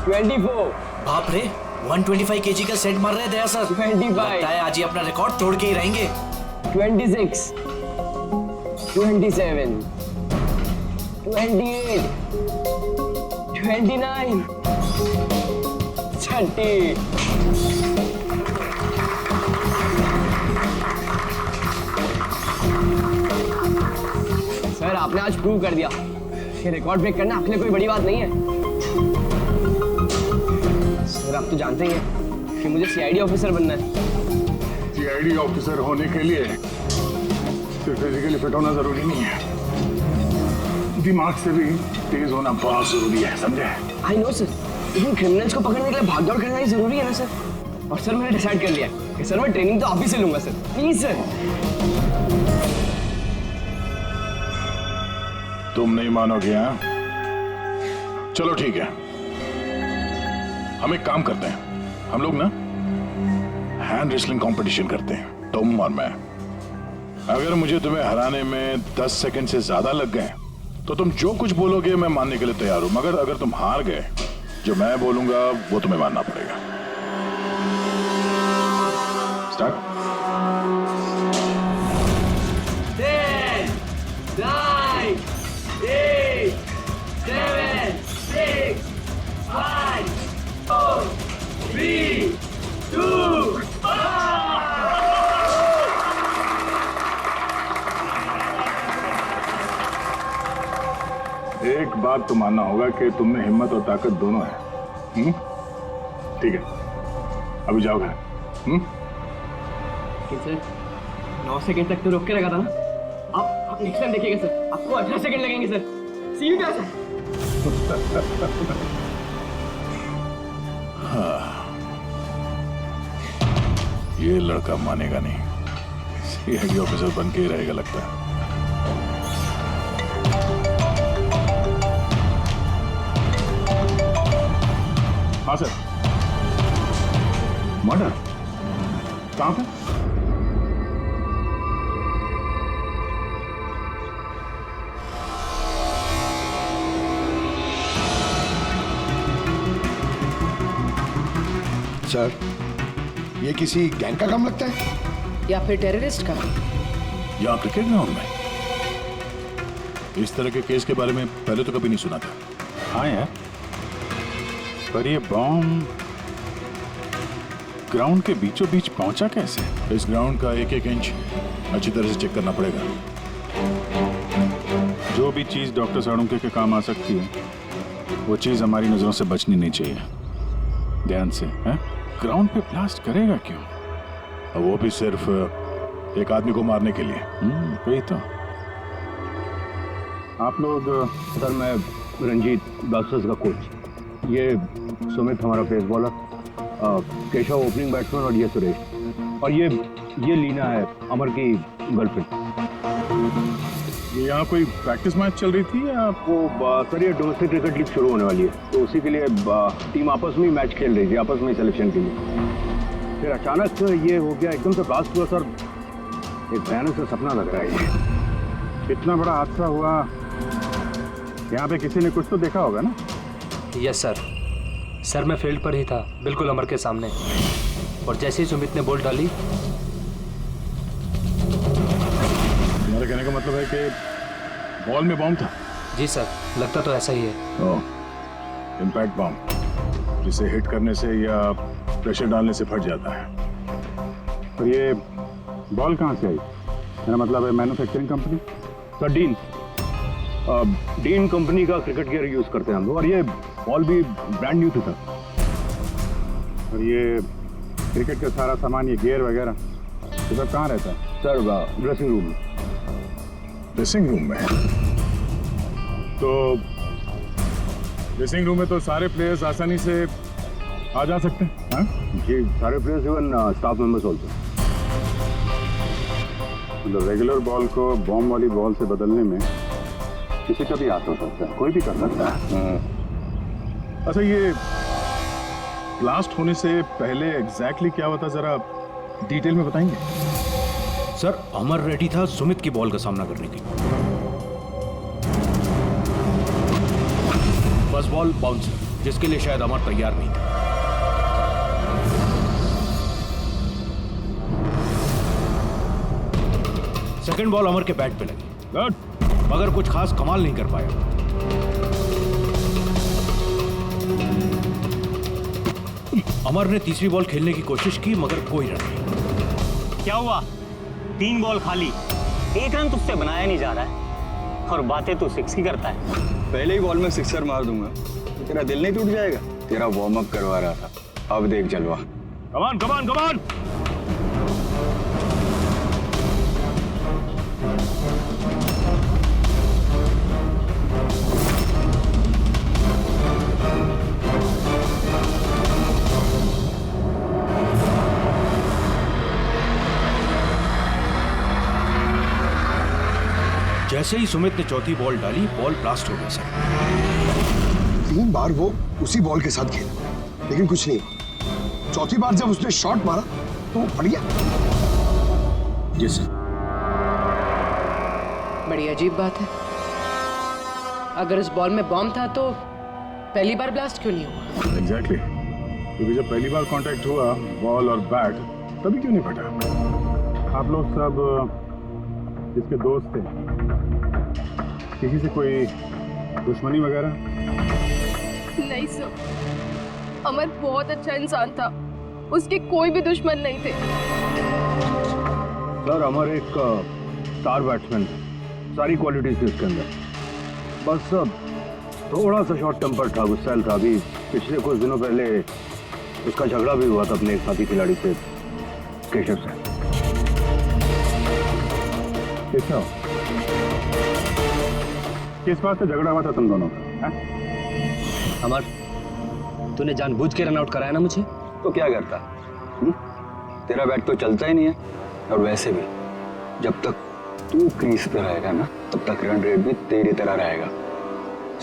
24, बाप रे 125 केजी का सेट मार रहे हैं दया सर। 25, लगता है आज ही अपना रिकॉर्ड तोड़ के ही रहेंगे। 26, 27, 28, 29, 30। सर आपने आज प्रूव कर दिया कि रिकॉर्ड ब्रेक करना आपके लिए कोई बड़ी बात नहीं है। सर आप तो जानते ही हैं कि मुझे सीआईडी ऑफिसर बनना है। सीआईडी ऑफिसर होने के लिए सिर्फ फिजिकली फिट होना जरूरी नहीं है, दिमाग से भी तेज होना बहुत जरूरी है, समझे? आई नो सर, लेकिन क्रिमिनल्स को पकड़ने के लिए भागदौड़ करना ही जरूरी है ना सर। और सर मैंने डिसाइड कर लिया कि सर मैं ट्रेनिंग तो आप ही से लूंगा सर, प्लीज सर। तुम नहीं मानोगे? हाँ चलो ठीक है, हम एक काम करते हैं, हम लोग ना हैंड रेसलिंग कंपटीशन करते हैं, तुम और मैं। अगर मुझे तुम्हें हराने में 10 सेकंड से ज्यादा लग गए तो तुम जो कुछ बोलोगे मैं मानने के लिए तैयार हूं, मगर अगर तुम हार गए जो मैं बोलूंगा वो तुम्हें मानना पड़ेगा। स्टार्ट। 10, 9, 8, 7, 6, 5, 4, 3, 2, 1। एक बात तो मानना होगा कि तुमने हिम्मत और ताकत दोनों है। ठीक है, अभी जाओ घर। सर 9 सेकंड तक तो रोक के रखा था ना, आप नेक्स्ट टाइम देखिएगा सर, आपको 18 सेकंड लगेंगे सर। C you sir. हाँ, ये लड़का मानेगा नहीं, सीआईडी ऑफिसर बन के ही रहेगा लगता है। हाँ सर। मर्डर कहाँ पे? सर ये किसी गैंग का काम लगता है या फिर टेररिस्ट का? यहाँ क्रिकेट ग्राउंड में इस तरह के केस के बारे में पहले तो कभी नहीं सुना था। हाँ यार, पर ये बॉम्ब ग्राउंड के बीचों बीच पहुंचा कैसे? इस ग्राउंड का एक एक इंच अच्छी तरह से चेक करना पड़ेगा। जो भी चीज डॉक्टर साळुंके के काम आ सकती है वो चीज हमारी नजरों से बचनी नहीं चाहिए। ध्यान से है? ग्राउंड पे ब्लास्ट करेगा क्यों? और वो भी सिर्फ एक आदमी को मारने के लिए। वही तो। आप लोग? सर मैं रंजीत, ब्लास्टर्स का कोच। ये सुमित हमारा pace bowler, Keshav opening batsman और ये सुरेश, और ये लीना है अमर की गर्लफ्रेंड। ये यहाँ कोई प्रैक्टिस मैच चल रही थी या? वो सर ये डोमेस्टिक क्रिकेट लीग शुरू होने वाली है, तो उसी के लिए टीम आपस में ही मैच खेल रही थी, आपस में सिलेक्शन के लिए। फिर अचानक ये हो गया, एकदम से ब्लास्ट हुआ सर। एक भयानक सा सपना लग रहा है ये। इतना बड़ा हादसा हुआ, यहाँ पे किसी ने कुछ तो देखा होगा ना? Yes sir. सर मैं फील्ड पर ही था, बिल्कुल अमर के सामने, और जैसे ही सुमित ने बॉल डाली। तुम्हारे कहने का मतलब है कि बॉल में बॉम्ब था? जी सर, लगता तो ऐसा ही है। इम्पैक्ट बॉम्ब, जिसे हिट करने से या प्रेशर डालने से फट जाता है। पर ये बॉल कहाँ से आई? मेरा मतलब है manufacturing company? Sir dean company का क्रिकेट गियर यूज करते हैं हम लोग, और ये बॉल भी ब्रांड न्यू था। और ये क्रिकेट का सारा सामान, ये गियर वगैरह, ये सब कहाँ रहता है? सर ड्रेसिंग रूम में। ड्रेसिंग रूम में? तो ड्रेसिंग रूम में तो सारे प्लेयर्स आसानी से आ जा सकते हैं? हाँ जी, सारे players, even staff members also. मतलब रेगुलर बॉल को बॉम्ब वाली बॉल से बदलने में किसी का भी हाथ हो सकता है, कोई भी कर सकता है। अच्छा, ये ब्लास्ट होने से पहले एग्जैक्टली क्या हुआ था, जरा डिटेल में बताएंगे? सर अमर रेडी था सुमित की बॉल का सामना करने के लिए। फर्स्ट बॉल बाउंसर, जिसके लिए शायद अमर तैयार नहीं था। सेकंड बॉल अमर के बैट पे लगी, गुड, मगर कुछ खास कमाल नहीं कर पाया। अमर ने तीसरी बॉल खेलने की कोशिश की मगर कोई रन नहीं। क्या हुआ? 3 बॉल खाली, 1 रन तुझसे बनाया नहीं जा रहा है और बातें तू 6 की करता है। पहले ही बॉल में सिक्सर मार दूंगा तो तेरा दिल नहीं टूट जाएगा? तेरा वार्म अप करवा रहा था, अब देख जलवा। कमान कमान कमान। जैसे ही सुमित ने चौथी बॉल डाली, बॉल ब्लास्ट हो गया सर। 3 बार वो उसी बॉल के साथ खेला लेकिन कुछ नहीं हुआ। चौथी बार जब उसने शॉट मारा तो वो फट गया। जी सर। बड़ी अजीब बात है। अगर इस बॉल में बॉम्ब था तो पहली बार ब्लास्ट क्यों नहीं हुआ? एग्जैक्टली, क्योंकि जब पहली बार कांटेक्ट हुआ बॉल और बैट तभी क्यों नहीं फटा? आप लोग सब जिसके दोस्त थे, किसी से कोई दुश्मनी वगैरह? नहीं सर, अमर बहुत अच्छा इंसान था, उसके कोई भी दुश्मन नहीं थे। सर अमर एक स्टार बैट्समैन था, सारी क्वालिटीज थी उसके अंदर, बस थोड़ा सा शॉर्ट टेम्पर था, गुस्सैल था। अभी पिछले कुछ दिनों पहले उसका झगड़ा भी हुआ था अपने एक साथी खिलाड़ी से, केशव से। केशव, किस बात से झगड़ा हुआ था तुम दोनों का? अमर, तूने जानबूझ के रन आउट कराया ना मुझे? तो क्या करता? तेरा बैट तो चलता ही नहीं है, और वैसे भी जब तक तू क्रीज पे रहेगा ना तब तक रन रेट भी तेरी तरह रहेगा,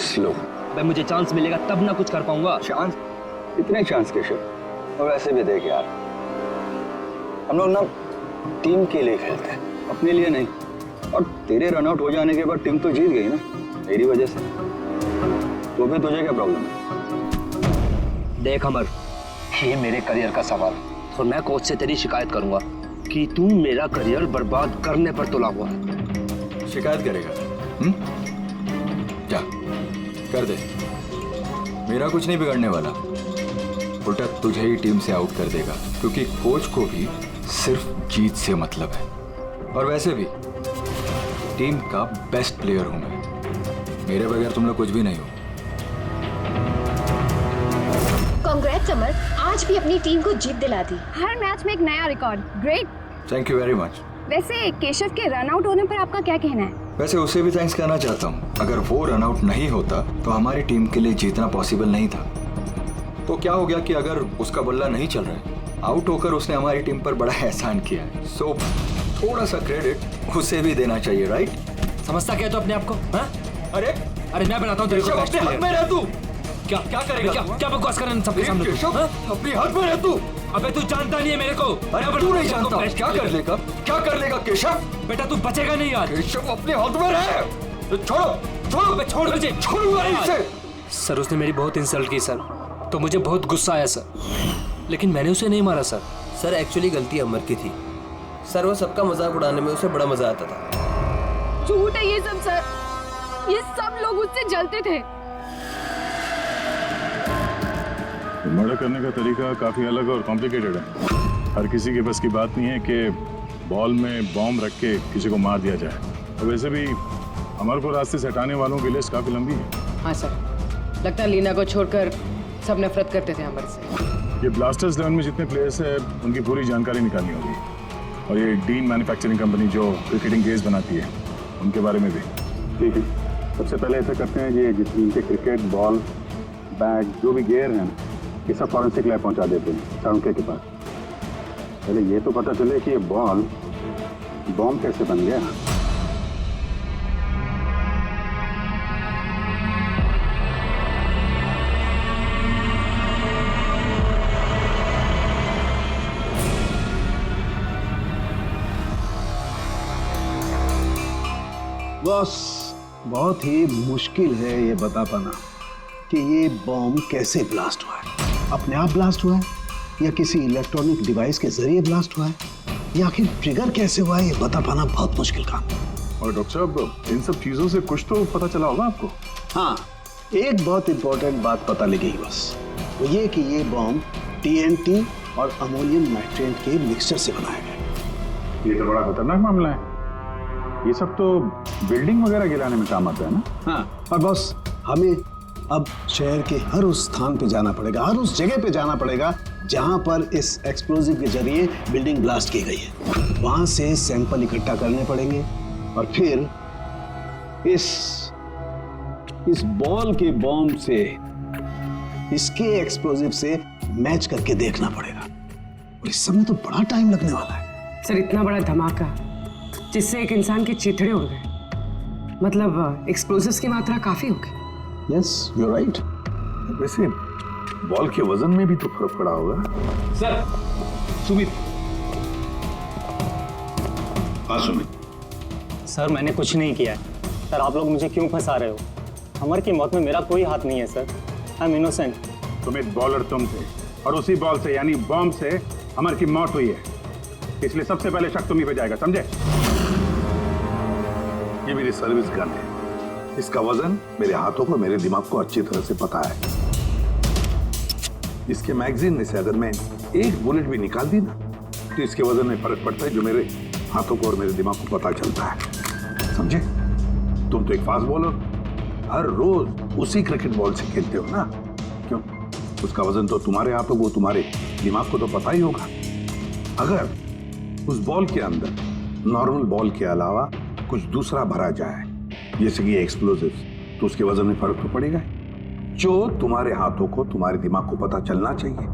स्लो। भाई मुझे चांस मिलेगा तब ना कुछ कर पाऊंगा। चांस? इतने चांस केशव? और वैसे भी देख यार, हम लोग ना टीम के लिए खेलते हैं, अपने लिए नहीं। और तेरे रन आउट हो जाने के बाद टीम तो जीत गई ना मेरी वजह से, तो भी तुझे क्या प्रॉब्लम है? देख अमर, ये मेरे करियर का सवाल है और मैं कोच से तेरी शिकायत करूंगा कि तू मेरा करियर बर्बाद करने पर तुला हुआ है। शिकायत करेगा? जा कर दे, मेरा कुछ नहीं बिगड़ने वाला, उल्टा तुझे ही टीम से आउट कर देगा, क्योंकि कोच को भी सिर्फ जीत से मतलब है। और वैसे भी टीम का बेस्ट प्लेयर हूं मैं, मेरे बगैर तुम लोग कुछ भी नहीं हो। कांग्रेट्स अमर, आज भी अपनी टीम को जीत दिला दी। हर मैच में एक नया record, great. Thank you very much. वैसे केशव के रन आउट होने पर आपका क्या कहना है? वैसे उसे भी थैंक्स कहना चाहता हूँ, अगर वो रन आउट नहीं होता तो हमारी टीम के लिए जीतना पॉसिबल नहीं था। तो क्या हो गया कि अगर उसका बल्ला नहीं चल रहा है, आउट होकर उसने हमारी टीम पर बड़ा एहसान किया है, सो थोड़ा सा क्रेडिट उसे भी देना चाहिए, राइट? समझता क्या तो अपने आप को? हाँ? अरे अरे मैं बनाता हूँ तेरे को अपने हाथ में रह तू। क्या क्या करेगा? क्या बकवास कर रहा है सबके सामने तू? हाँ? अपने हाथ में रह तू। अबे तू जानता नहीं है मेरे को। अरे तू नहीं जानता, क्या कर लेगा? क्या कर लेगा केशव? बेटा तू बचेगा नहीं यार। केशव अपने हाथ में रह, तो छोड़ो छोड़ मुझे, छोड़ूंगा इसे। सर उसने मेरी बहुत इंसल्ट की सर, तो मुझे बहुत गुस्सा आया सर, लेकिन मैंने उसे नहीं मारा सर। सर एक्चुअली गलती अमर की थी सर, वो सबका मजाक उड़ाने में उसे बड़ा मजा आता था। झूठ है ये सब सर, ये सब लोग उससे जलते थे। मर्डर करने का तरीका काफी अलग और कॉम्प्लिकेटेड है। हर किसी के बस की बात नहीं है कि बॉल में बॉम्ब रख के किसी को मार दिया जाए। और वैसे भी अमर को रास्ते से हटाने वालों की लिस्ट काफी लंबी है। हाँ सर, लगता है लीना को छोड़कर सब नफरत करते थे अमर से। ये ब्लास्टर्स 11 में जितने प्लेयर्स हैं उनकी पूरी जानकारी निकालनी होगी, और ये डीन मैन्युफैक्चरिंग कंपनी जो क्रिकेटिंग गेयर्स बनाती है उनके बारे में भी। ठीक है, सबसे पहले ऐसा करते हैं ये जितने इनके क्रिकेट बॉल बैग जो भी गेयर हैं ये सब फॉरेंसिक लैब पहुंचा देते हैं सारुके के पास। पहले ये तो पता चले कि ये बॉल बॉम्ब कैसे बन गया। बॉस, बहुत ही मुश्किल है ये बता पाना कि ये बॉम्ब कैसे ब्लास्ट हुआ है। अपने आप ब्लास्ट हुआ है या किसी इलेक्ट्रॉनिक डिवाइस के जरिए ब्लास्ट हुआ है, या आखिर ट्रिगर कैसे हुआ है, ये बता पाना बहुत मुश्किल काम है। और डॉक्टर साहब, इन सब चीजों से कुछ तो पता चला होगा आपको? हाँ, एक बहुत इंपॉर्टेंट बात पता लगी बस, वो ये कि ये बॉम्ब TNT और अमोनियम नाइट्रेट के मिक्सचर से बनाया गया। ये तो बड़ा खतरनाक मामला है। ये सब तो बिल्डिंग वगैरह गिराने में काम आता है ना? हाँ, और बॉस हमें अब शहर के हर उस स्थान पे जाना पड़ेगा, हर उस जगह पे जाना पड़ेगा जहां पर इस एक्सप्लोजिव के जरिए बिल्डिंग ब्लास्ट की गई है। वहां से सैंपल इकट्ठा करने पड़ेंगे और फिर इस बॉल के बॉम्ब से इसके एक्सप्लोजिव से मैच करके देखना पड़ेगा, और इस समय तो बड़ा टाइम लगने वाला है। सर, इतना बड़ा धमाका जिससे एक इंसान के चिथड़े उड़ गए, मतलब एक्सप्लोजिव्स की मात्रा काफी होगी। Yes, you are right. वैसे बॉल के वजन में भी तो फर्क पड़ा होगा। सर, सुमित। हाँ सुमित। सर मैंने कुछ नहीं किया है। सर आप लोग मुझे क्यों फंसा रहे हो? अमर की मौत में मेरा कोई हाथ नहीं है sir. I am innocent. Sumit, bowler तुम थे और उसी बॉल से यानी बॉम्ब से अमर की मौत हुई है, इसलिए सबसे पहले शक तुम्ही पे जाएगा, समझे? ये मेरी सर्विस गन है, इसका वजन मेरे हाथों को, मेरे दिमाग को अच्छी तरह से पता है। इसके मैगजीन में से अगर मैं एक बुलेट भी निकाल दी ना, तो इसके वजन में फर्क पड़ता है, जो मेरे हाथों को और मेरे दिमाग को पता चलता है, समझे? तुम तो एक फास्ट बॉलर, हर रोज उसी क्रिकेट बॉल से खेलते हो ना, क्यों? उसका वजन तो तुम्हारे हाथों को, तुम्हारे दिमाग को तो पता ही होगा। अगर उस बॉल के अंदर नॉर्मल बॉल के अलावा कुछ दूसरा भरा जाए, जैसे कि एक्सप्लोजिव, तो उसके वजन में फर्क तो पड़ेगा। जो तुम्हारे हाथों को, तुम्हारे दिमाग को पता चलना चाहिए,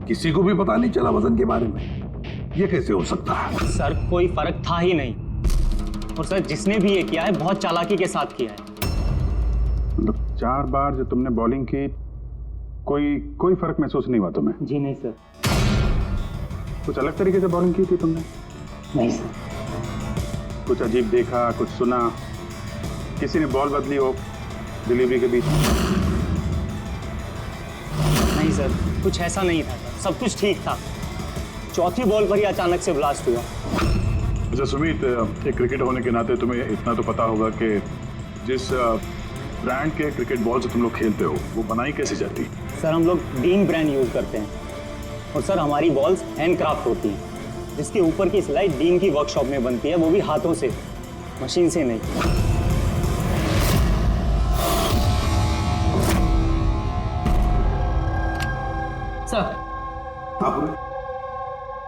किसी को भी पता नहीं चला वजन के बारे में, ये कैसे हो सकता है? सर कोई फर्क था ही नहीं, और सर जिसने भी ये किया है बहुत चालाकी के साथ किया है। मतलब 4 बार जो तुमने बॉलिंग की, कोई फर्क महसूस नहीं हुआ तुम्हें? जी नहीं सर। कुछ अलग तरीके से बॉलिंग की थी तुमने? नहीं सर। कुछ अजीब देखा, कुछ सुना, किसी ने बॉल बदली हो डिलीवरी के बीच? नहीं सर, कुछ ऐसा नहीं था सर, सब कुछ ठीक था। चौथी बॉल पर ही अचानक से ब्लास्ट हुआ। अच्छा सुमित, एक क्रिकेटर होने के नाते तुम्हें इतना तो पता होगा कि जिस ब्रांड के क्रिकेट बॉल से तुम लोग खेलते हो, वो बनाई कैसे जाती? सर हम लोग डीन ब्रांड यूज करते हैं, और सर हमारी बॉल्स हैंडक्राफ्ट होती हैं, जिसके ऊपर की सिलाई डीन की वर्कशॉप में बनती है, वो भी हाथों से, मशीन से नहीं।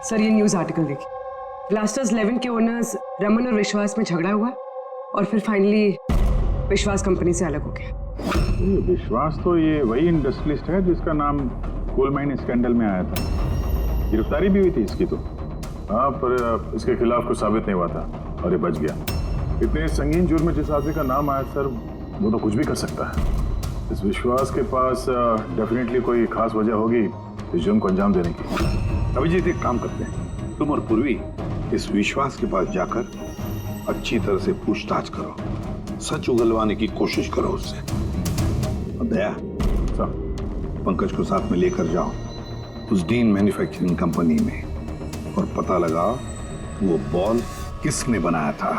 सर ये न्यूज़ आर्टिकल देखिए। ब्लास्टर्स 11 के ओनर्स रमन और विश्वास में झगड़ा हुआ और फिर फाइनली विश्वास कंपनी से अलग हो गया। विश्वास तो ये वही इंडस्ट्रियलिस्ट है जिसका नाम कोल माइन स्कैंडल में आया था, गिरफ्तारी भी हुई थी इसकी तो। हाँ, पर इसके खिलाफ कुछ साबित नहीं हुआ था और ये बच गया। इतने संगीन जुर्म में जिस आदमी का नाम आया सर, वो तो कुछ भी कर सकता है। इस विश्वास के पास डेफिनेटली कोई खास वजह होगी इस जुर्म को अंजाम देने की। अभिजीत, एक काम करते हैं, तुम और पूर्वी इस विश्वास के पास जाकर अच्छी तरह से पूछताछ करो, सच उगलवाने की कोशिश करो उससे। और दया, पंकज को साथ में लेकर जाओ उस डीन मैन्युफैक्चरिंग कंपनी में और पता लगाओ वो बॉल किसने बनाया था।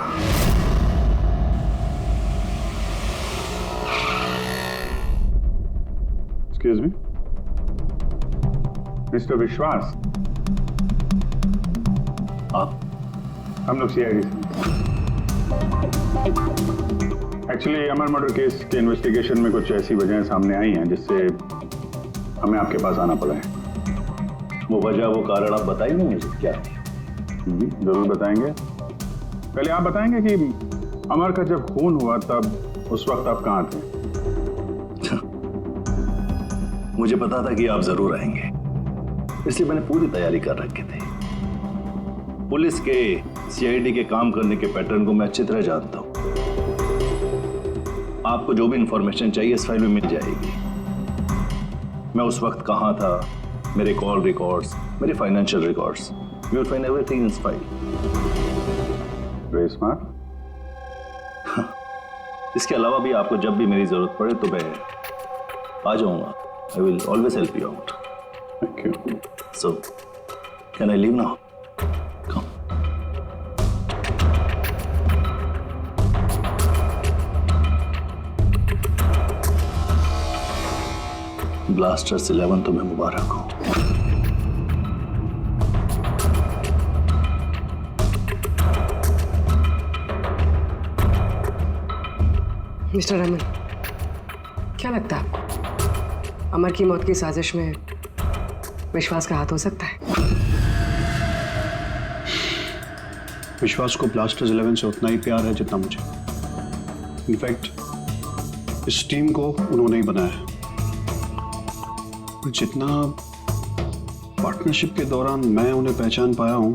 एक्सक्यूज मी, मिस्टर विश्वास, आप? हम लोग CID से। एक्चुअली अमर मर्डर केस के इन्वेस्टिगेशन में कुछ ऐसी वजहें सामने आई हैं जिससे हमें आपके पास आना पड़ा है। वो वजह, वो कारण आप बताएंगे मुझे क्या? जरूर बताएंगे। पहले आप बताएंगे कि अमर का जब खून हुआ तब उस वक्त आप कहाँ थे? मुझे पता था कि आप जरूर आएंगे, इसलिए मैंने पूरी तैयारी कर रखी थी। पुलिस के, CID के काम करने के पैटर्न को मैं अच्छी तरह जानता हूं। आपको जो भी इंफॉर्मेशन चाहिए इस फाइल में मिल जाएगी। मैं उस वक्त कहां था, मेरे कॉल रिकॉर्ड्स, मेरे financial records, you will find everything in this file. Very smart. इसके अलावा भी आपको जब भी मेरी जरूरत पड़े तो मैं आ जाऊंगा. I will always help you out. Thank you. So, can I leave now? Come. Blasters 11 तुम्हें मुबारक हो. मिस्टर रमन, क्या लगता है आपको अमर की मौत की साजिश में विश्वास का हाथ हो सकता है? विश्वास को ब्लास्टर्स 11 से उतना ही प्यार है जितना मुझे. इनफैक्ट इस टीम को उन्होंने ही बनाया है. जितना पार्टनरशिप के दौरान मैं उन्हें पहचान पाया हूं,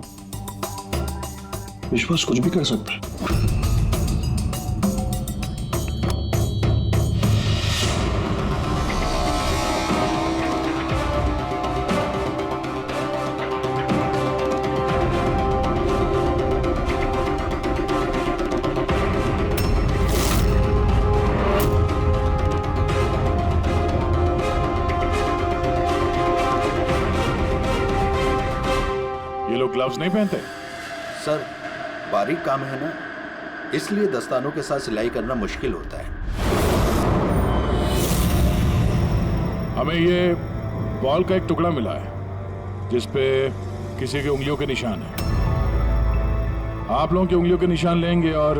विश्वास कुछ भी कर सकता है. ग्लव्स नहीं पहनते? सर, बारीक काम है ना, इसलिए दस्तानों के साथ सिलाई करना मुश्किल होता है. हमें ये बॉल का एक टुकड़ा मिला है जिसपे किसी की उंगलियों के निशान है. आप लोगों की उंगलियों के निशान लेंगे और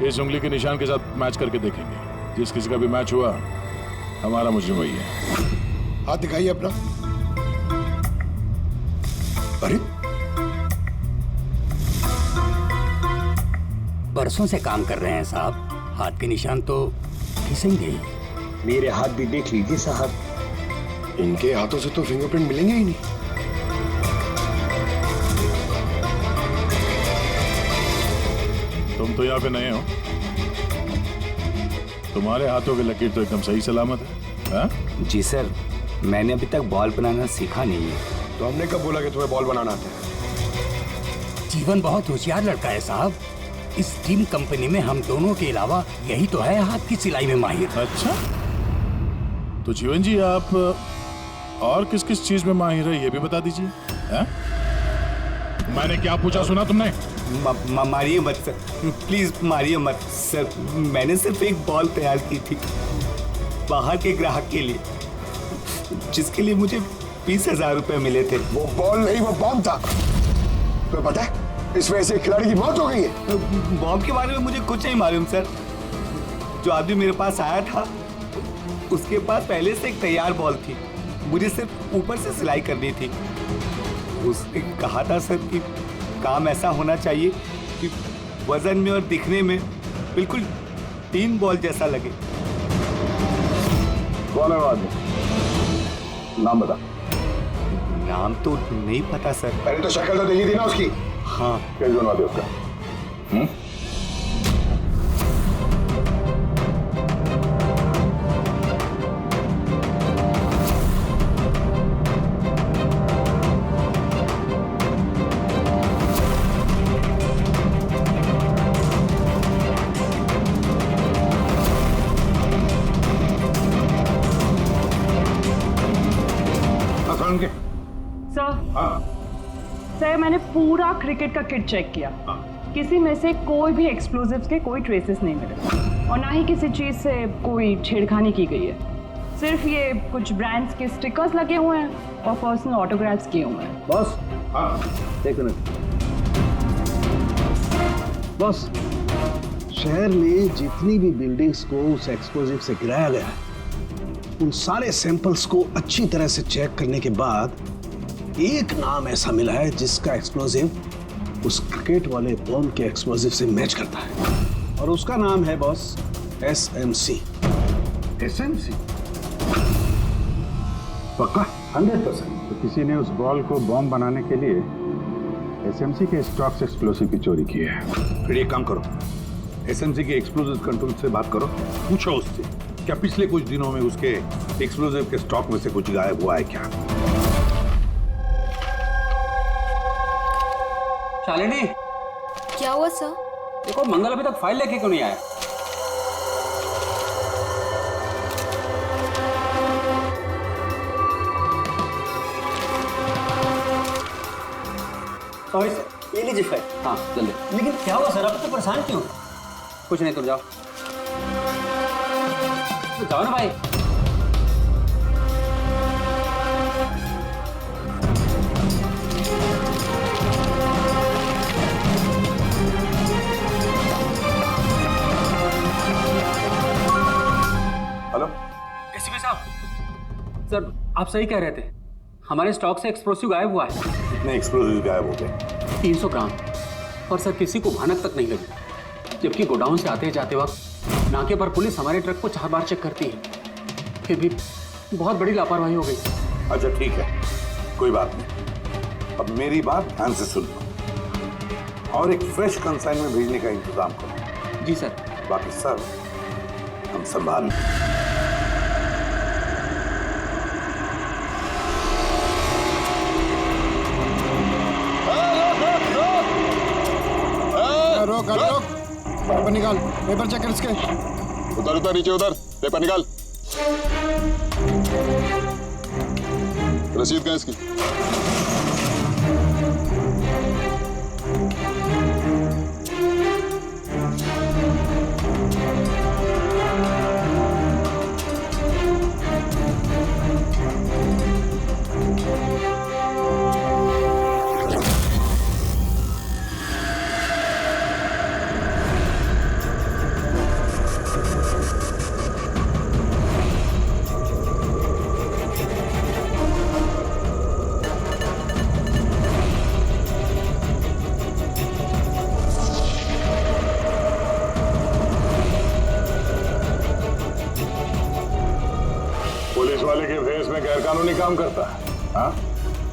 इस उंगली के निशान के साथ मैच करके देखेंगे. जिस किसी का भी मैच हुआ, हमारा मुजरिम वही है. हाथ दिखाइए अपना. अरे बरसों से काम कर रहे हैं साहब, हाथ के निशान तो घिसेंगे ही. मेरे हाथ भी देख लीजिए साहब, इनके हाथों से तो फिंगरप्रिंट मिलेंगे ही नहीं. तुम तो यहाँ पे नए हो, तुम्हारे हाथों की लकीर तो एकदम सही सलामत है. हा? जी सर, मैंने अभी तक बॉल बनाना सीखा नहीं है. तो हमने कब बोला कि तुम्हें बॉल बनाना आता है? जीवन बहुत होशियार लड़का है साहब. इस टीम कंपनी में हम दोनों के अलावा यही तो है हाथ की सिलाई में माहिर. अच्छा, तो जीवन जी आप और किस किस चीज में माहिर है ये भी बता दीजिए. मैंने क्या पूछा सुना तुमने? मारिए मत सर, प्लीज मारिए मत सर. मैंने सिर्फ एक बॉल तैयार की थी बाहर के ग्राहक के लिए, जिसके लिए मुझे 20,000 रुपए मिले थे. वो बॉल नहीं, वो बॉम्ब था. तो पता है इस वजह से खिलाड़ी की मौत हो गई है. बॉम्ब के बारे में मुझे कुछ नहीं मालूम सर. जो आदमी मेरे पास आया था उसके पास पहले से एक तैयार बॉल थी, मुझे सिर्फ ऊपर से सिलाई करनी थी. उसने कहा था सर कि काम ऐसा होना चाहिए कि वजन में और दिखने में बिल्कुल 3 बॉल जैसा लगे. कौन है वो आदमी? नाम बता. नाम तो नहीं पता सर. पहले तो शक्ल तो देखी थी ना उसकी. हाँ. क्या बनवा दे उसका? सर, मैंने पूरा क्रिकेट का किट चेक किया. किसी में से कोई भी एक्सप्लोजिव्स के कोई ट्रेसेस नहीं मिले और ना ही किसी चीज से कोई छेड़खानी की गई है. सिर्फ ये कुछ ब्रांड्स के स्टिकर्स लगे हुए हैं और पर्सनल ऑटोग्राफ्स किए हुए हैं. बॉस, एक मिनट. बॉस, शहर में जितनी भी बिल्डिंग्स को उस एक्सप्लोजिव से गिराया गया है, उन सारे सैंपल्स को अच्छी तरह से चेक करने के बाद एक नाम ऐसा मिला है जिसका एक्सप्लोजिव उस क्रिकेट वाले बॉम्ब के एक्सप्लोजिव से मैच करता है. और उसका नाम है बॉस SMC. SMC? पक्का? 100%. तो किसी ने उस बॉल को बॉम्ब बनाने के लिए SMC के स्टॉक्स एक्सप्लोसिव की चोरी की है. फिर एक काम करो, SMC के एक्सप्लोजिव कंट्रोल से बात करो, पूछो उससे क्या पिछले कुछ दिनों में उसके एक्सप्लोजिव के स्टॉक में से कुछ गायब हुआ है क्या. शालिनी, क्या हुआ सर? देखो मंगल अभी तक फाइल लेके क्यों नहीं आया? सॉरी सर, ये लीजिए फाइल। हाँ जल्दी। लेकिन क्या हुआ सर, आप तो परेशान क्यों? कुछ नहीं, तुम जाओ। तो जाओ ना भाई। हेलो एसीपी साहब, सर आप सही कह रहे थे, हमारे स्टॉक से एक्सप्लोसिव गायब हुआ है। कितने एक्सप्लोजिव गायब हो गए? 300 ग्राम। और सर किसी को भनक तक नहीं लगी, जबकि गोडाउन से आते जाते वक्त नाके पर पुलिस हमारे ट्रक को 4 बार चेक करती है, फिर भी बहुत बड़ी लापरवाही हो गई। अच्छा ठीक है, कोई बात नहीं। अब मेरी बात ध्यान से सुन लो और एक फ्रेश कंसाइनमेंट भेजने का इंतजाम करो। जी सर। बाकी सर हम संभाल लेंगे। रोक रोक, पेपर निकाल, पेपर चेक कर इसके। उधर उधर नीचे उधर, पेपर निकाल। रसीद कहाँ इसकी? पुलिस वाले के भेष में गैरकानूनी काम करता है? हाँ,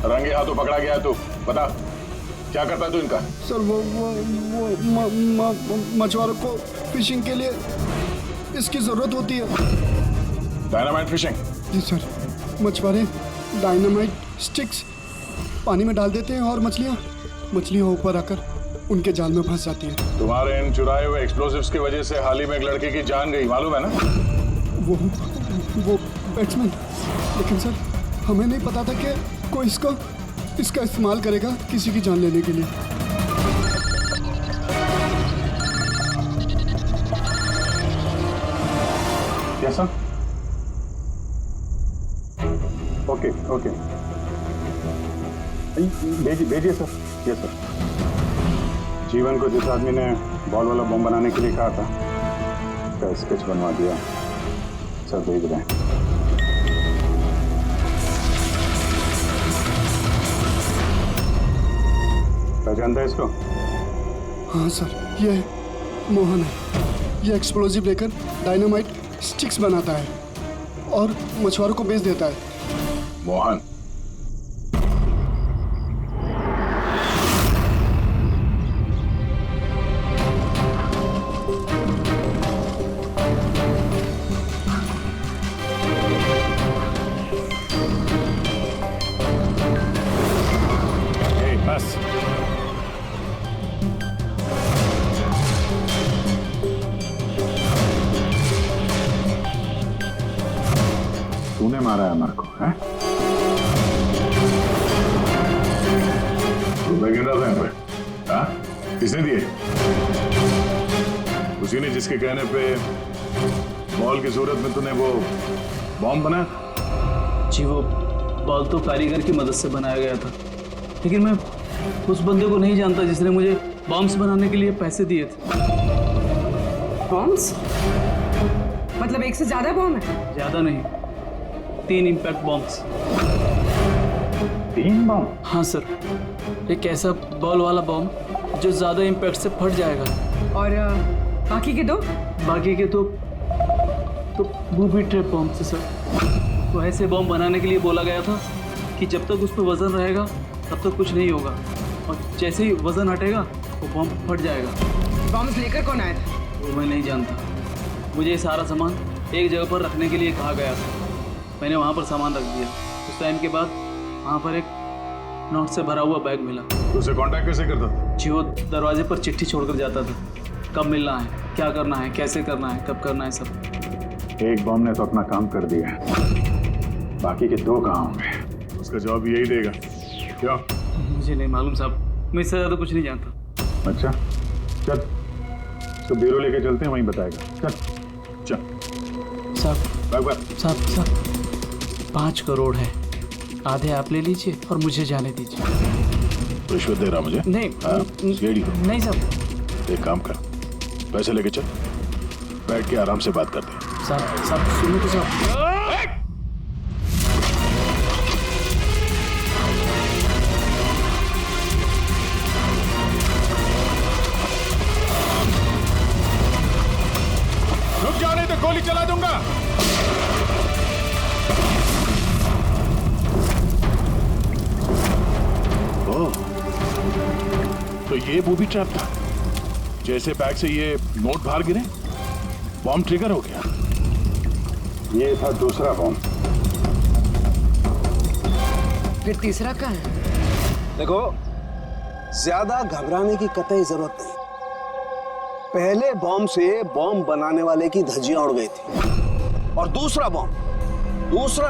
रंगे हाथों पकड़ा गया तू, बता क्या करता है तू इनका? सर वो मछुआरों को फिशिंग के लिए इसकी जरूरत होती है। Dynamite fishing? जी सर, मछुआरे डायनामाइट स्टिक्स पानी में डाल देते हैं और मछलियाँ ऊपर आकर उनके जाल में फंस जाती हैं। तुम्हारे इन चुराए हुए एक्सप्लोसिव्स की वजह से हाल ही में एक लड़के की जान गई, मालूम है ना? वो बैट्समैन, लेकिन सर हमें नहीं पता था कि कोई इसका इस्तेमाल करेगा किसी की जान लेने के लिए। Yes sir. ओके ओके, भेजिए सर। Yes sir. जीवन को जिस आदमी ने बॉल वाला बम बनाने के लिए कहा था, उसका स्केच बनवा दिया सर, भेज रहे हैं। पहचानता है इसको? हाँ सर, ये मोहन है। ये एक्सप्लोजिव लेकर डायनामाइट स्टिक्स बनाता है और मछुआरों को बेच देता है। मोहन? बस तूने मारा है अमर को, हैं? रुपए गिन रहा था यहाँ पे? हाँ? किसने दिए? उसी ने जिसके कहने पे बॉल की सूरत में तूने वो बॉम्ब बनाया? जी वो बॉल तो कारीगर की मदद से बनाया गया था, लेकिन मैं उस बंदे को नहीं जानता जिसने मुझे बॉम्ब्स बनाने के लिए पैसे दिए थे। बॉम्ब्स? मतलब एक से ज्यादा बॉम्ब है? ज्यादा नहीं, 3 इम्पैक्ट बॉम्ब्स। 3 बॉम्ब? हाँ सर, एक ऐसा बॉल वाला बॉम्ब जो ज्यादा इम्पैक्ट से फट जाएगा। और बाकी के 2? बाकी के तो बूबी ट्रैप बॉम्ब से सर। तो ऐसे बॉम्ब बनाने के लिए बोला गया था कि जब तक उस पर वजन रहेगा तब तक कुछ नहीं होगा, और जैसे ही वजन हटेगा वो बॉम्ब फट जाएगा। बॉम्ब्स लेकर कौन आया था? वो मैं नहीं जानता, मुझे सारा सामान एक जगह पर रखने के लिए कहा गया था। मैंने वहाँ पर सामान रख दिया। उस टाइम के बाद वहाँ पर एक नोट से भरा हुआ बैग मिला। उसे कांटेक्ट कैसे करता था? जी वो दरवाजे पर चिट्ठी छोड़कर जाता था, कब मिलना है, क्या करना है, कैसे करना है, कब करना है, सब। एक बॉम्ब ने तो अपना काम कर दिया, बाकी के 2 कहाँ होंगे? उसका जवाब यही देगा। क्यों? मुझे नहीं मालूम साहब, मैं इससे ज़्यादा कुछ नहीं जानता। अच्छा चल, तो ब्यूरो लेके चलते हैं, वहीं बताएगा। चल चल साहब 5 करोड़ है, आधे आप ले लीजिए और मुझे जाने दीजिए। रिश्वत दे रहा मुझे? नहीं सीढ़ी को नहीं साहब। एक काम कर, पैसे लेके चल, बैठ के आराम से बात करते हैं। साहब सुनो तो साहब। रुक जाओ नहीं तो गोली चला दूंगा। ओह, तो ये बूबी ट्रैप था। जैसे बैग से ये नोट बाहर गिरे, बॉम्ब ट्रिगर हो गया। ये था दूसरा बॉम्ब। फिर तीसरा कहाँ है? देखो, ज्यादा घबराने की कतई जरूरत नहीं। पहले बॉम्ब से बॉम्ब बनाने वाले की धज्जियां उड़ गई थी, और दूसरा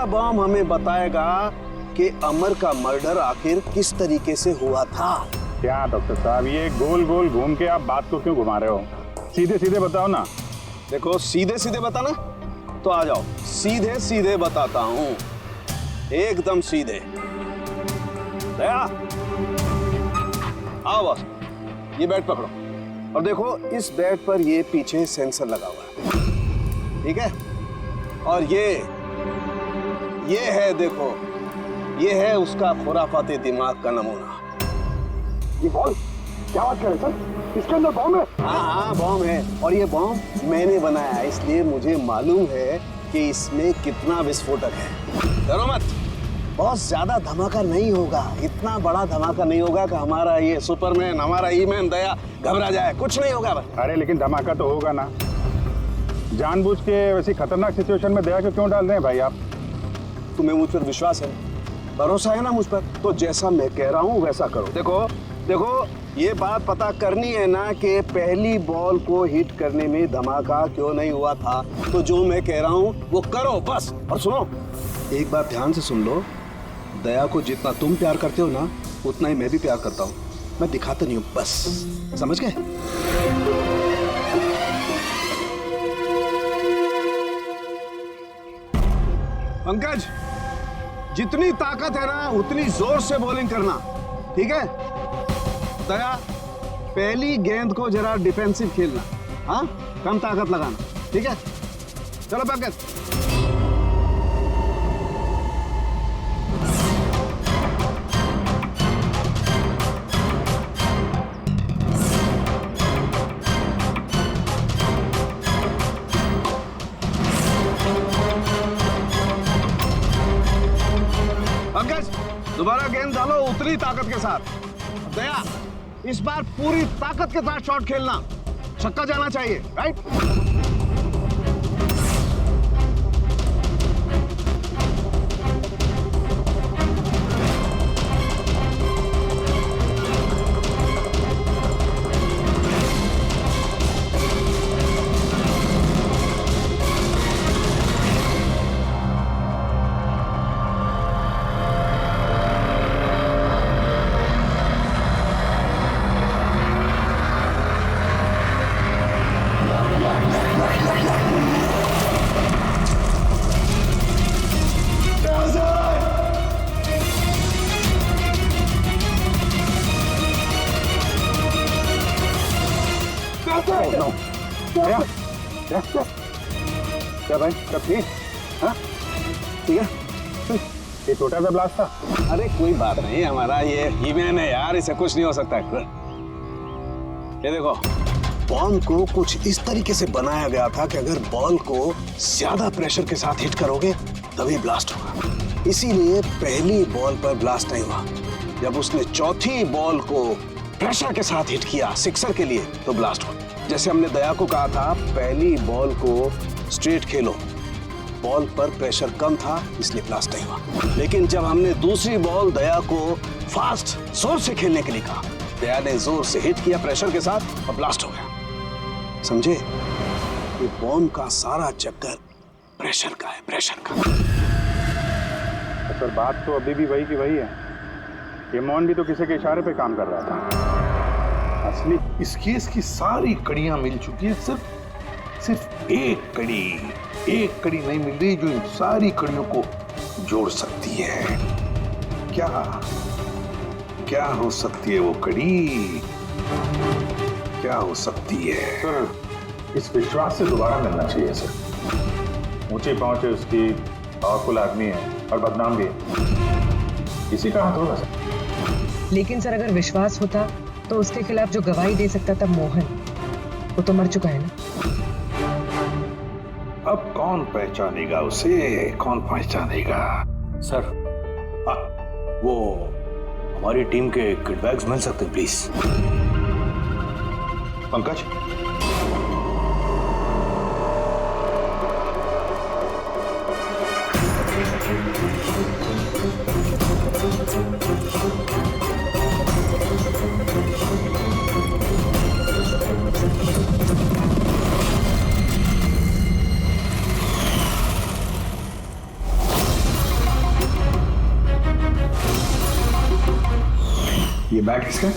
बॉम्ब हमें बताएगा कि अमर का मर्डर आखिर किस तरीके से हुआ था। क्या डॉक्टर साहब, ये गोल गोल घूम के आप बात को क्यों घुमा रहे हो? सीधे सीधे बताओ ना। देखो, सीधे सीधे बताना तो आ जाओ, सीधे सीधे बताता हूं, एकदम सीधे। दया, आओ बस, ये बेड पकड़ो और देखो, इस बेड पर ये पीछे सेंसर लगा हुआ है, ठीक है? और ये है, देखो, ये है उसका खुराफाती दिमाग का नमूना। ये बॉम्ब, क्या बात कर रहे सर? इसके अंदर बॉम्ब है? हाँ, बॉम्ब है, और ये बॉम्ब मैंने बनाया है, इसलिए मुझे मालूम है कि इसमें कितना विस्फोटक है। डरो मत, बहुत ज्यादा धमाका नहीं होगा, इतना बड़ा धमाका नहीं होगा कि हमारा ये सुपरमैन, हमारा ईमैन दया घबरा जाए, कुछ नहीं होगा। अरे लेकिन धमाका तो होगा ना। जानबूझ के वैसी खतरनाक सिचुएशन में दया को क्यों डाल रहे हैं भाई आप? तुम्हें मुझ पर विश्वास है, भरोसा है ना मुझ पर? तो जैसा मैं कह रहा हूँ वैसा करो। देखो, ये बात पता करनी है ना कि पहली बॉल को हिट करने में धमाका क्यों नहीं हुआ था, तो जो मैं कह रहा हूँ वो करो बस। और सुनो, एक बात ध्यान से सुन लो, दया को जितना तुम प्यार करते हो ना, उतना ही मैं भी प्यार करता हूँ। मैं दिखाता नहीं हूँ, बस समझ गए? पंकज, जितनी ताकत है ना उतनी जोर से बॉलिंग करना, ठीक है? दया, पहली गेंद को जरा डिफेंसिव खेलना, हाँ, कम ताकत लगाना, ठीक है? चलो पंकज। पंकज, दोबारा गेंद डालो उतनी ताकत के साथ। दया, इस बार पूरी ताकत के साथ शॉट खेलना, छक्का जाना चाहिए, राइट? क्या भाई, सब ठीक? हाँ, ठीक है। ये छोटा सा ब्लास्ट था। अरे कोई बात नहीं, हमारा ये ईमैन है यार, इसे कुछ नहीं हो सकता है। ये देखो, बॉम्ब को कुछ इस तरीके से बनाया गया था कि अगर बॉल को ज्यादा प्रेशर के साथ हिट करोगे तभी ब्लास्ट होगा। इसीलिए पहली बॉल पर ब्लास्ट नहीं हुआ। जब उसने चौथी बॉल को प्रेशर के साथ हिट किया सिक्सर के लिए, तो ब्लास्ट हुआ। जैसे हमने दया को कहा था, पहली बॉल को स्ट्रेट खेलो, बॉल पर प्रेशर कम था इसलिए ब्लास्ट नहीं हुआ। लेकिन जब हमने दूसरी बॉल दया को फास्ट जोर से खेलने के लिए कहा, दया ने जोर से हिट किया प्रेशर के साथ और ब्लास्ट हो गया। समझे? ये बॉम्ब का सारा चक्कर प्रेशर का है, प्रेशर का। सर बात तो अभी भी वही की वही है। ये मोहन भी तो किसी के इशारे पे काम कर रहा था। असली इस केस की सारी कड़ियां मिल चुकी है, सिर्फ एक कड़ी नहीं मिल रही जो इन सारी कड़ियों को जोड़ सकती है। क्या हो सकती है वो कड़ी? क्या हो सकती है? सर इस विश्वास से दोबारा मिलना चाहिए सर। ऊंची पहुंच है उसकी, पावरफुल आदमी है और बदनाम भी है, इसी का हाथ होगा सर। लेकिन सर अगर विश्वास होता तो उसके खिलाफ जो गवाही दे सकता था मोहन, वो तो मर चुका है ना। अब कौन पहचानेगा उसे? कौन पहचानेगा? सर वो हमारी टीम के किट बैग्स मिल सकते हैं प्लीज? पंकज, ये बैग किसका?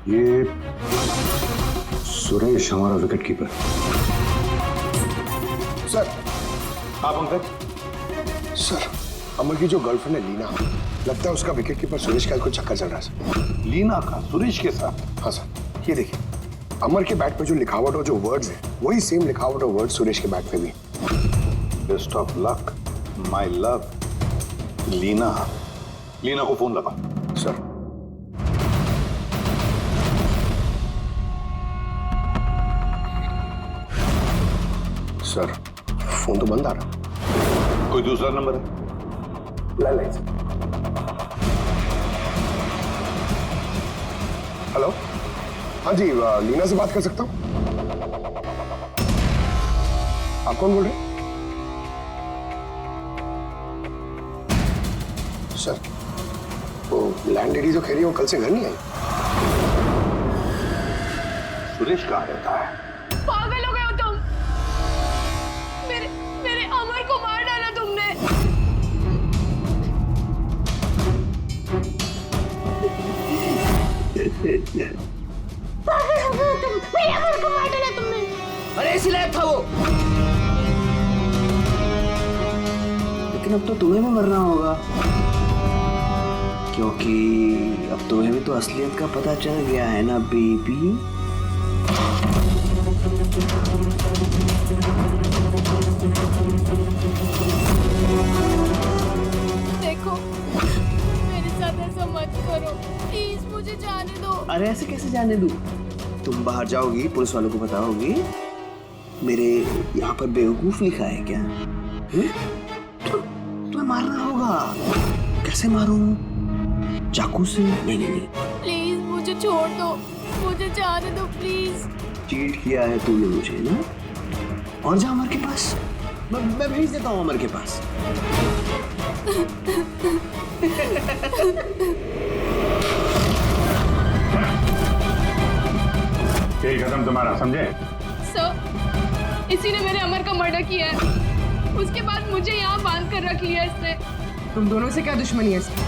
ये सुरेश, हमारा विकेट कीपर। सर। हाँ पंकज। सर, अमर की जो गर्लफ्रेंड है लीना, लगता है उसका विकेट कीपर सुरेश का कुछ चक्कर चल रहा है सर। लीना का सुरेश के साथ? हाँ सर, ये देखिए अमर के बैट पे जो लिखावट और जो वर्ड्स है वही सेम लिखावट और वर्ड सुरेश के बैट पे भी। Best of luck my love. Leena को फोन लगा। सर। सर फोन तो बंद आ रहा। कोई दूसरा नंबर है? Line sir. हेलो, हाँ जी, लीना से बात कर सकता हूँ? आप कौन बोल रहे हैं? सर वो लैंडलेडी जो कह रही है वो कल से घर नहीं आई। सुरेश कहाँ रहता है? पागल हो गए हो तुम? मेरे अमर को मार डाला तुमने। पागल हो गए हो तुम? मेरे अमर को मार डाला तुमने। अरे इसी लायक था वो। लेकिन अब तो तुम्हें भी मरना होगा, क्योंकि अब तुम्हें भी तो असलियत का पता चल गया है ना बेबी। देखो मेरे साथ ऐसा मत करो प्लीज, मुझे जाने दो। अरे ऐसे कैसे जाने दूं? तुम बाहर जाओगी, पुलिस वालों को बताओगी मेरे यहाँ पर बेवकूफ लिखा है क्या? तुम्हें मारना होगा। कैसे मारूं? चाकू से? नहीं। प्लीज मुझे छोड़ दो, मुझे जाने दो प्लीज। चीट किया है तूने मुझे ना? और जा अमर के पास, मैं भेज देता हूँ अमर के पास। खेल खत्म तुम्हारा, समझे? सर, इसी ने मेरे अमर का मर्डर किया है। उसके बाद मुझे यहाँ बांध कर रख लिया इसने। तुम दोनों से क्या दुश्मनी है इसकी?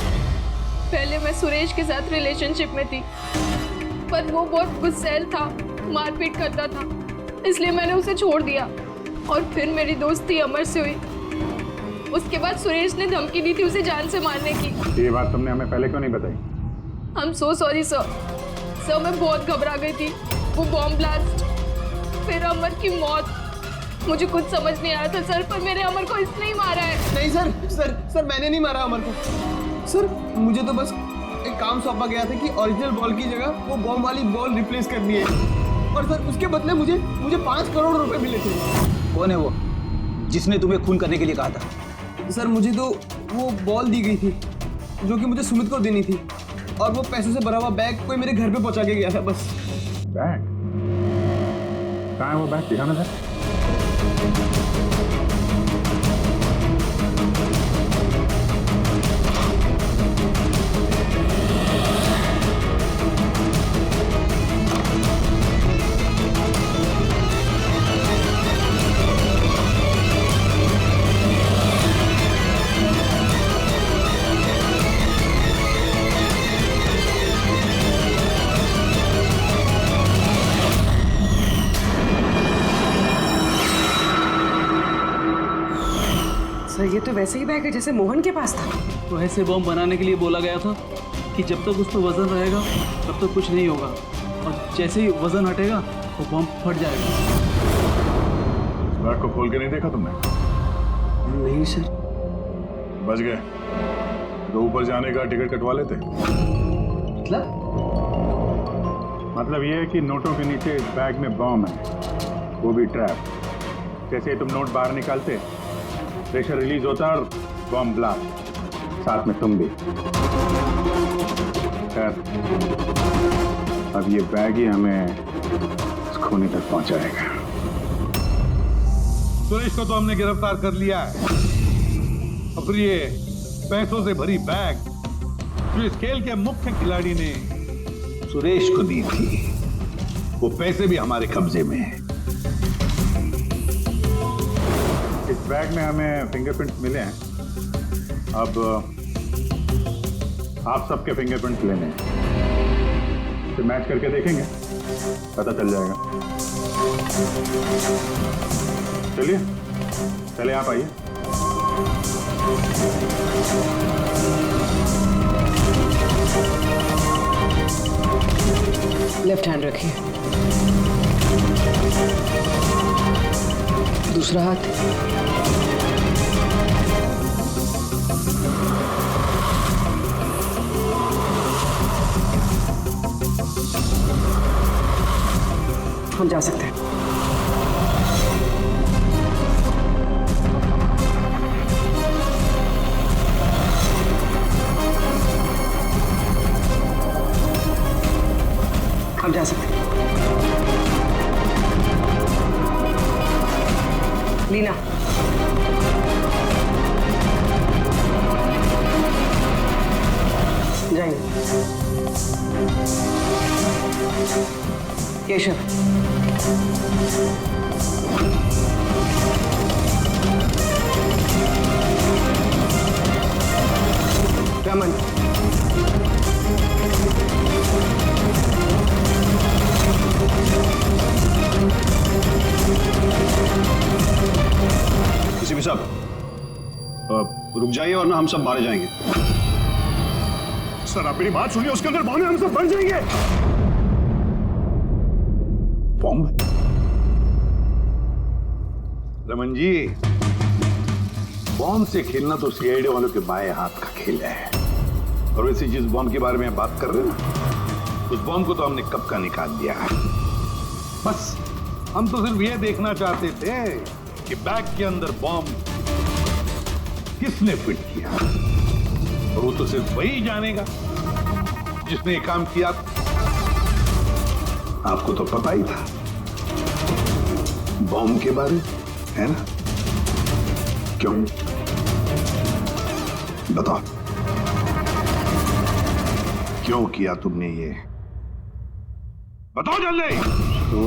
पहले मैं सुरेश के साथ रिलेशनशिप में थी, पर वो बहुत गुस्सैल था, मारपीट करता था, इसलिए मैंने उसे छोड़ दिया। और फिर मेरी दोस्ती अमर से हुई। उसके बाद सुरेश ने धमकी दी थी उसे जान से मारने की। ये बात तुमने हमें पहले क्यों नहीं बताई? I'm so sorry sir. Sir मैं बहुत घबरा गई थी। वो बॉम्ब ब्लास्ट, फिर अमर की मौत, मुझे कुछ समझ नहीं आया था सर, पर मेरे अमर को इसने ही मारा है। नहीं सर मैंने नहीं मारा अमर को। सर मुझे तो बस एक काम सौंपा गया था कि ओरिजिनल बॉल की जगह वो बॉम्ब वाली बॉल रिप्लेस करनी है, और सर उसके बदले मुझे 5 करोड़ रुपए मिले थे। कौन है वो जिसने तुम्हें खून करने के लिए कहा था? सर मुझे तो वो बॉल दी गई थी जो कि मुझे सुमित को देनी थी, और वो पैसों से भरा हुआ बैग कोई मेरे घर पे पहुंचा के गया था बस। बैग? कहाँ है वो बैग? दिखाना सर। वैसे ही बैग है जैसे मोहन के पास था। तो ऐसे बॉम्ब बनाने के लिए बोला गया था कि जब तक उस पर वजन रहेगा तब तक कुछ नहीं होगा, और जैसे ही वजन हटेगा वो बॉम्ब फट जाएगा। बैग को खोल के नहीं देखा तुमने? नहीं सर। बच गए तो ऊपर जाने का टिकट कटवा लेते। मतलब ये है कि नोटों के नीचे इस बैग में बॉम्ब है, वो भी ट्रैप। जैसे तुम नोट बाहर निकालते, प्रेशर रिलीज होता और बॉम्ब ब्लास्ट, साथ में तुम भी। खैर, अब ये बैग ही हमें इस खूनी तक पहुंचाएगा। सुरेश को तो हमने गिरफ्तार कर लिया है, और फिर ये पैसों से भरी बैग जो इस खेल के मुख्य खिलाड़ी ने सुरेश को दी थी, वो पैसे भी हमारे कब्जे में हैं। इस बैग में हमें फिंगरप्रिंट्स मिले हैं। अब आप सबके फिंगरप्रिंट्स लेने हैं, फिर मैच करके देखेंगे, पता चल जाएगा। चलिए पहले आप आइए। लेफ्ट हैंड रखिए, दूसरा हाथ। हम जा सकते हैं। हम जा सकते हैं। लीना, जाएंगे। केशव, रमन, किसी भी साहब रुक जाइए वरना हम सब मारे जाएंगे। सर आप मेरी बात सुनिए, उसके अंदर बॉम्ब है, हम सब मर जाएंगे। बॉम्ब? रमन जी, बॉम्ब से खेलना तो सीआईडी वालों के बाएं हाथ का खेल है। और वैसे जिस बॉम्ब के बारे में बात कर रहे हैं ना, उस बॉम्ब को तो हमने कब का निकाल दिया है। बस हम तो सिर्फ ये देखना चाहते थे कि बैग के अंदर बॉम्ब किसने फिट किया, और वो तो सिर्फ वही जानेगा जिसने ये काम किया। आपको तो पता ही था बॉम्ब के बारे, है ना? क्यों? बताओ, क्यों किया तुमने ये? बताओ जल्दी। तो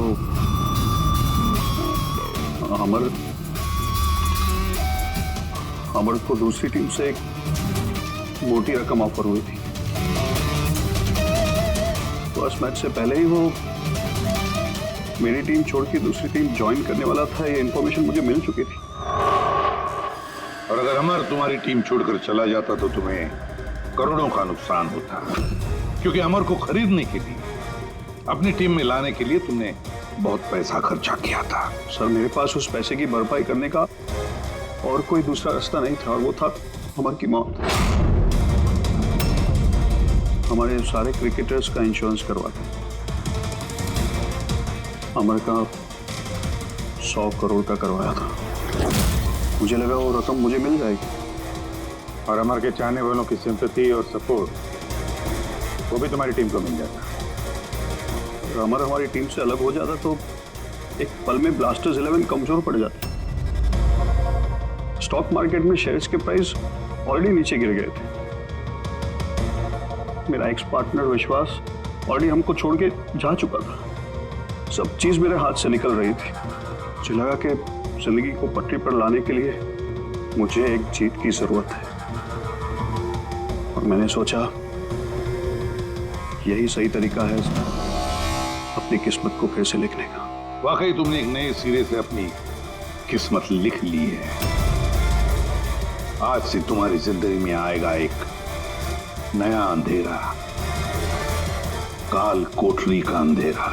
अमर को दूसरी टीम से एक मोटी रकम ऑफर हुई थी। फर्स्ट मैच से पहले ही वो मेरी टीम छोड़ के दूसरी टीम ज्वाइन करने वाला था, ये इन्फॉर्मेशन मुझे मिल चुकी थी। और अगर अमर तुम्हारी टीम छोड़कर चला जाता तो तुम्हें करोड़ों का नुकसान होता, क्योंकि अमर को खरीदने के लिए, अपनी टीम में लाने के लिए तुमने बहुत पैसा खर्चा किया था। सर मेरे पास उस पैसे की भरपाई करने का और कोई दूसरा रास्ता नहीं था, और वो था अमर की मौत। हमारे सारे क्रिकेटर्स का इंश्योरेंस करवाते, अमर का 100 करोड़ का करवाया था। मुझे लगा वो रकम मुझे मिल जाएगी, और अमर के चाहने वालों की सिंपैथी और सपोर्ट वो भी तुम्हारी टीम को मिल जाता। अगर अमर हमारी टीम से अलग हो जाता तो एक पल में ब्लास्टर्स 11 कमजोर पड़ जाती। स्टॉक मार्केट में शेयर्स के प्राइस ऑलरेडी नीचे गिर गए थे। मेरा एक्स पार्टनर विश्वास ऑलरेडी हमको छोड़ के जा चुका था। सब चीज मेरे हाथ से निकल रही थी। मुझे लगा कि जिंदगी को पटरी पर लाने के लिए मुझे एक जीत की जरूरत है, और मैंने सोचा यही सही तरीका है अपनी किस्मत को फिर से लिखने का। वाकई तुमने एक नए सिरे से अपनी किस्मत लिख ली है। आज से तुम्हारी जिंदगी में आएगा एक नया अंधेरा, काल कोठरी का अंधेरा।